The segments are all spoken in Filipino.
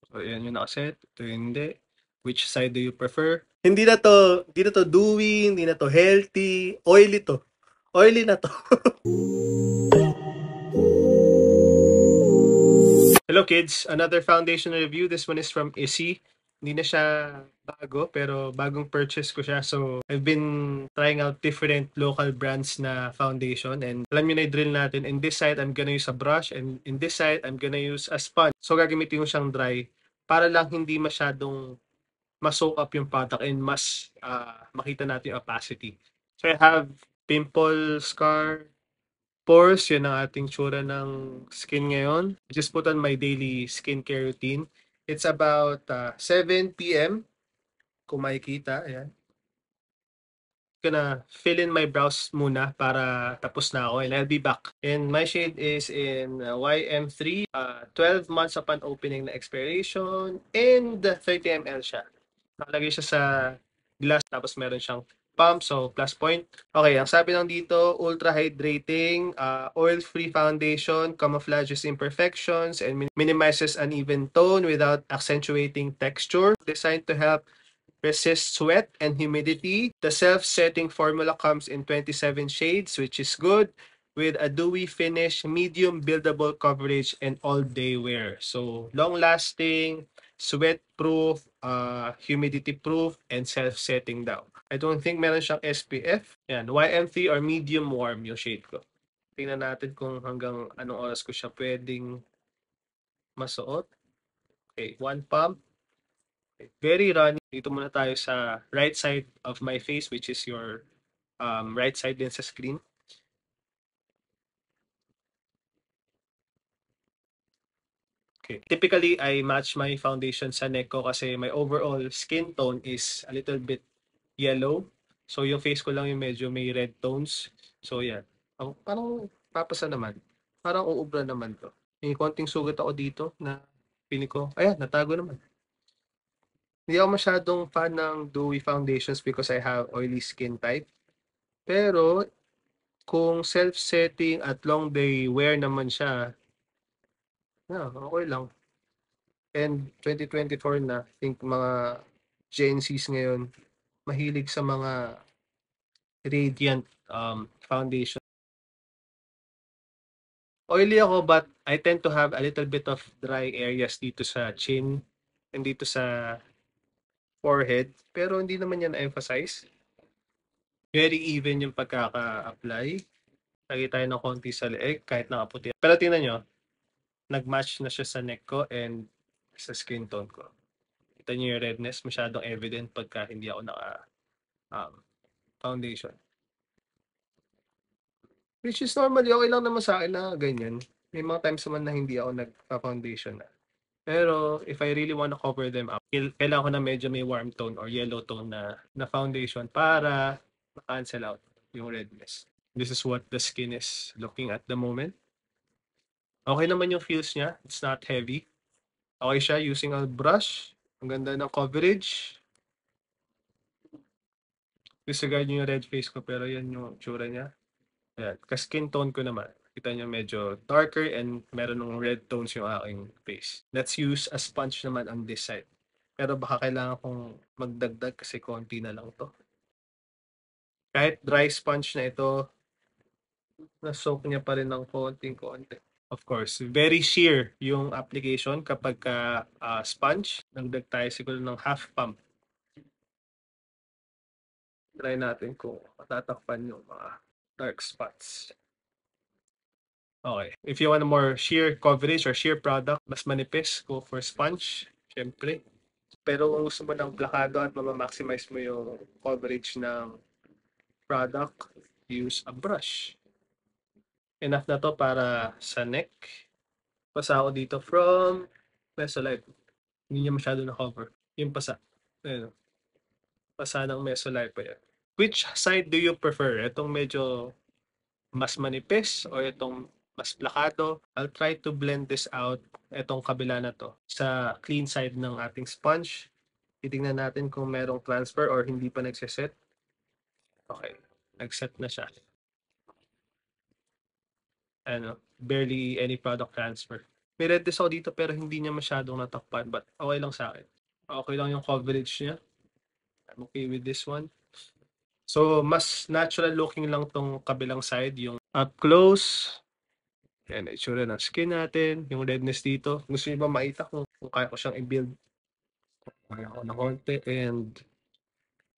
So, yan yung nakaset. Ito yung hindi. Which side do you prefer? Hindi na to dewy, hindi na to healthy. Oily to. Oily na to. Hello kids, another foundation review. This one is from Issy. Hindi na siya bago, pero bagong purchase ko siya. So, I've been trying out different local brands na foundation. And alam nyo na yung drill natin. In this side, I'm gonna use a brush. And in this side, I'm gonna use a sponge. So, gagamitin ko siyang dry para lang hindi masyadong ma-soak up yung product and mas makita natin yung opacity. So, I have pimple scar, pores, yun ang ating tsura ng skin ngayon. Just put on my daily skincare routine. It's about 7 p.m. Kung makikita, ayan. Gonna fill in my brows muna para tapos na ako and I'll be back. And my shade is in YM3, 12 months upon opening na expiration and 30 ml siya. Nakalagay siya sa glass tapos meron siyang pump, so plus point. Okay, ang sabi lang dito, ultra hydrating, oil-free foundation, camouflages imperfections, and minimizes uneven tone without accentuating texture. Designed to help resist sweat and humidity. The self-setting formula comes in 27 shades, which is good, with a dewy finish, medium buildable coverage, and all-day wear. So, long-lasting, sweat-proof, humidity-proof, and self-setting daw. I don't think meron siyang SPF. Yan, YM3 or medium warm yung shade ko. Tingnan natin kung hanggang anong oras ko siya pwedeng masuot. Okay, one pump. Very runny. Dito muna tayo sa right side of my face, which is your right side din sa screen. Okay. Typically, I match my foundation sa neck ko kasi my overall skin tone is a little bit yellow. So, yung face ko lang yung medyo may red tones. So, yan. Parang papasa naman. Parang uubra naman to. May konting sugat ako dito na piling ko. Ayan, natago naman. Hindi ako masyadong fan ng dewy foundations because I have oily skin type. Pero, kung self-setting at long day wear naman siya, okay lang. And 2024 na, I think mga Gen Zs ngayon, mahilig sa mga radiant foundation. Oily ako but I tend to have a little bit of dry areas dito sa chin and dito sa forehead. Pero hindi naman yan na-emphasize. Very even yung pagkaka-apply. Lagi tayo ng konti sa leeg kahit nakaputi. Pero tingnan nyo, nag-match na siya sa neck ko and sa skin tone ko. Kita niyo yung redness, masyadong evident pagka hindi ako naka foundation. Which is normally okay lang naman sa akin na ganyan. May mga times naman na hindi ako nagpa-foundation na. Pero if I really want to cover them up, kailangan ko na medyo may warm tone or yellow tone na foundation para ma-cancel out yung redness. This is what the skin is looking at the moment. Okay naman yung feels niya. It's not heavy. Okay siya using a brush. Ang ganda ng coverage. Disregard nyo yung red face ko pero yan yung tsura niya. Ayan. Ka-skin tone ko naman. Kita nyo medyo darker and meron ng red tones yung aking face. Let's use a sponge naman on this side. Pero baka kailangan kong magdagdag kasi konti na lang to. Kahit dry sponge na ito, na-soak niya pa rin ng konting-konti. Of course, very sheer yung application kapag sponge. Nagdag tayo siguro ng half pump. Try natin kung matatakpan yung mga dark spots. Okay. If you want a more sheer coverage or sheer product, mas manipis, go for sponge, syempre. Pero kung gusto mo ng plakado at maximize mo yung coverage ng product, use a brush. Enough na to para sa neck. Pasa ako dito from Mesolite. Hindi niya masyado na-cover. Yung pasa. Ayun. Pasa ng Mesolite pa yan. Which side do you prefer? Itong medyo mas manipis o itong mas plakado? I'll try to blend this out, itong kabila na to, sa clean side ng ating sponge. Titingnan natin kung merong transfer or hindi pa nagsiset. Okay, nagset na siya. Ano, barely any product transfer. May redness ako dito pero hindi niya masyadong natakpan, but okay lang sa akin. Okay lang yung coverage niya. I'm okay with this one. So, mas natural looking lang tong kabilang side, yung up close. Yan, itsura ng skin natin, yung redness dito. Gusto niyo ba makita kung kaya ko siyang i-build? Kaya ko ng konti and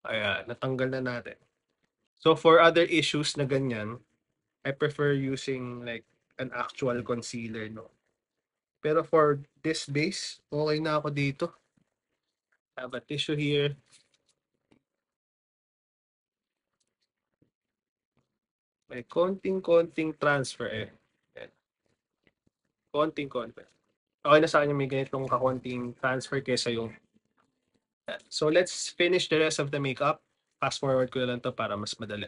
ayan, natanggal na natin. So, for other issues na ganyan, I prefer using like an actual concealer, no? Pero for this base, okay na ako dito. I have a tissue here. May konting-konting transfer eh. Yan. Konting-konti. Okay na sa kanya may ganitong kakonting transfer kesa yung yan. So let's finish the rest of the makeup. Fast forward ko na lang to para mas madali.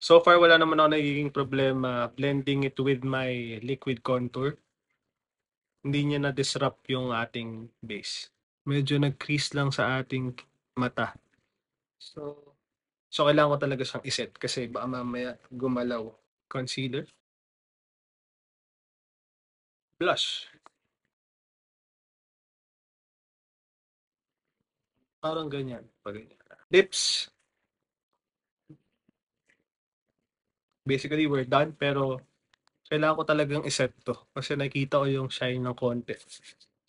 So far, wala naman ako nagiging problema blending it with my liquid contour. Hindi niya na-disrupt yung ating base. Medyo nag-crease lang sa ating mata. So kailangan ko talaga siyang iset kasi baka mamaya gumalaw. Concealer. Blush. Parang ganyan. Pag ganyan. Lips. Basically, we're done. Pero kailangan ko talagang iset to. Kasi nakikita ko yung shine ng konti.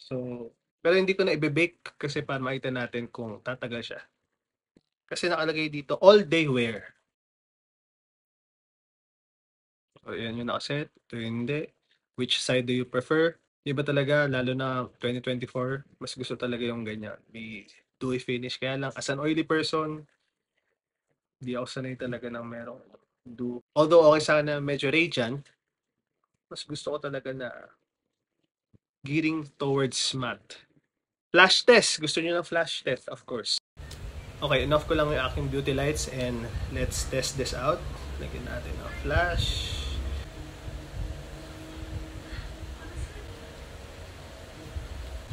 So, pero hindi ko na ibe-bake kasi para makita natin kung tatagal siya. Kasi nakalagay dito, all day wear. So, yan yung nakaset. Ito yung hindi. Which side do you prefer? Iba talaga, lalo na 2024, mas gusto talaga yung ganyan. May dewy finish. Kaya lang, as an oily person, hindi ako sanay talaga ng merong dew. Although okay sana medyo radiant, mas gusto ko talaga na gearing towards matte. Flash test! Gusto niyo ng flash test, of course. Okay, enough ko lang yung aking beauty lights and let's test this out. Lagyan natin ang flash.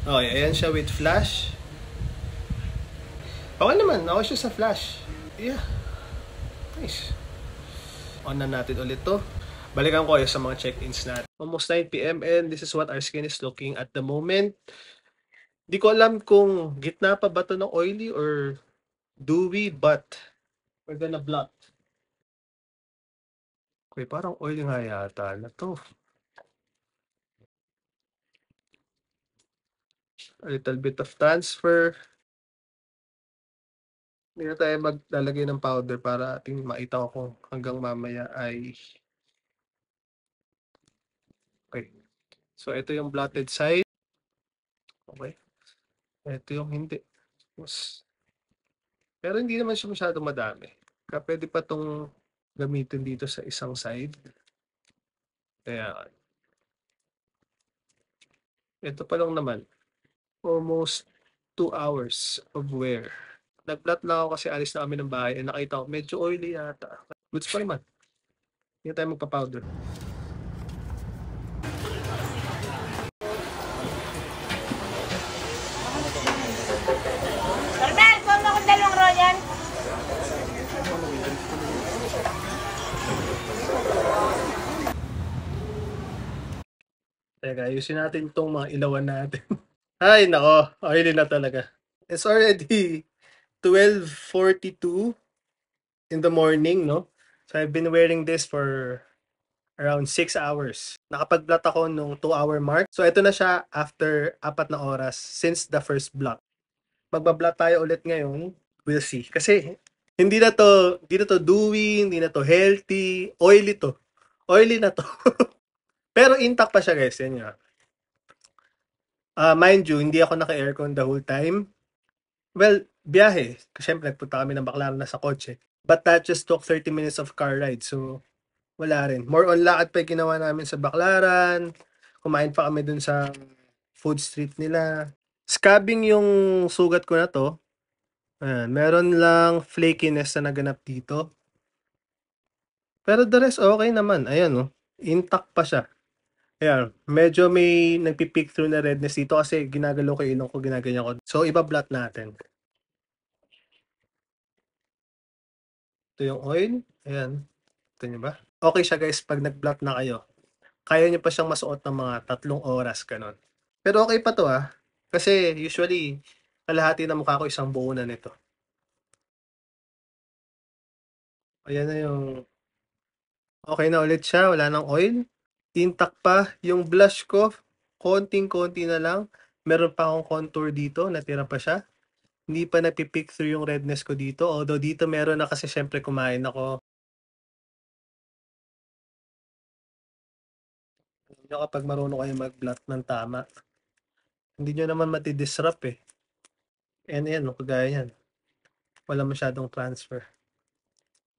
Okay, ayan siya with flash. Okay naman, okay siya sa flash. Yeah. Nice. On na natin ulit to. Balikan ko kayo sa mga check-ins natin. Almost 9 p.m. and this is what our skin is looking at the moment. Di ko alam kung gitna pa ba to ng oily or dewy, but we're gonna blot. Okay, parang oily nga yata na to. A little bit of transfer. Hindi na tayo maglalagay ng powder para ating makita ko kung hanggang mamaya ay okay. So, ito yung blotted side. Okay. Ito yung hindi. Pero hindi naman siya masyadong madami. Kaya pwede pa itong gamitin dito sa isang side. Kaya, ito pa lang naman. Almost 2 hours of wear. Nag-blot lang ako kasi alis na kami ng bahay and nakita ko medyo oily yata. Goods pa naman. Hindi tayo magpa-powder. Barbel, kung ako dalawang royan. Teka, ayusin natin itong mga ilawan natin. Ay, nako. Oily na talaga. It's already 12:42 in the morning, no? So I've been wearing this for around 6 hours. Nakapag-blot ako nung 2-hour mark. So ito na siya after 4 na oras since the first blot. Magba-blot tayo ulit ngayon. We'll see. Kasi hindi na to dewy, hindi na to healthy, oily to. Oily na to. Pero intact pa siya, guys. Yan nga. Mind you, hindi ako naka-aircon the whole time. Well, biyahe. Siyempre, nagpunta kami ng Baclaran na sa kotse. But that just took 30 minutes of car ride. So, wala rin. More on lakad pa yung ginawa namin sa Baclaran. Kumain pa kami dun sa food street nila. Scabbing yung sugat ko na to. Ayan, meron lang flakiness na naganap dito. Pero the rest okay naman. Ayan, oh. Intact pa siya. Ayan, medyo may nagpipick through na redness dito kasi ginagalaw ko ilong ko, ginaganyan ko. So, iba-blot natin. Ito yung oil. Ayan. Ito nyo ba? okay siya guys pag nag-blot na kayo. Kaya niyo pa siyang masuot ng mga 3 oras, gano'n. Pero okay pa 'to, kasi usually kalahati ng mukha ko isang buo na nito. Ayan na yung okay na ulit siya, wala ng oil. Intact pa yung blush ko, konting-konti na lang. Meron pa akong contour dito, natira pa siya. Hindi pa napipick through yung redness ko dito. Although dito meron na kasi syempre kumain ako. Alam nyo kapag marunong kayo mag-blot ng tama, hindi nyo naman matidisrupt eh. And yan, no, kagaya yan. Wala masyadong transfer.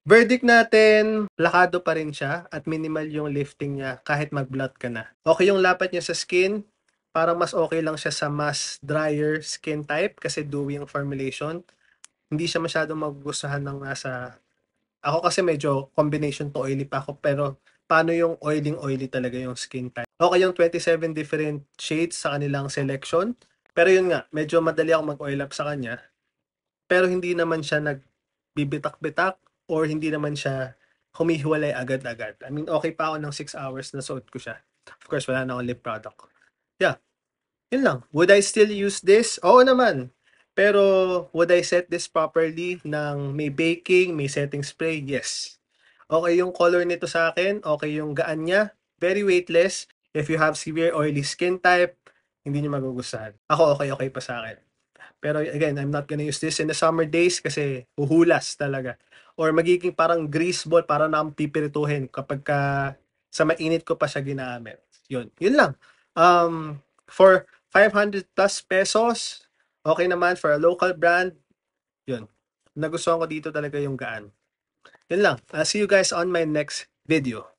Verdict natin, plakado pa rin siya at minimal yung lifting niya kahit mag-blot ka na. Okay yung lapat niya sa skin, parang mas okay lang siya sa mas drier skin type kasi dewy yung formulation. Hindi siya masyadong magugustuhan ng nasa... Ako kasi medyo combination to oily pa ako pero paano yung oily talaga yung skin type. Okay yung 27 different shades sa kanilang selection. Pero yun nga, medyo madali ako mag-oil up sa kanya. Pero hindi naman siya nagbibitak-bitak or hindi naman siya humihiwalay agad-agad. I mean, okay pa ako ng 6 hours na suot ko siya. Of course, wala na akong lip product. Yeah, yun lang. Would I still use this? Oo naman. Pero would I set this properly ng may baking, may setting spray? Yes. Okay yung color nito sa akin. Okay yung gaan niya. Very weightless. If you have severe oily skin type, hindi niyo magugustuhan. Ako okay pa sa akin. Pero again, I'm not gonna use this in the summer days kasi huhulas talaga. Or magiging parang grease ball, para na akong pipirituhin kapag sa mainit ko pa siya ginamit. Yun lang. For 500 plus pesos, okay naman for a local brand. Yun. Nagustuhan ko dito talaga yung gaan. Yun lang. I'll see you guys on my next video.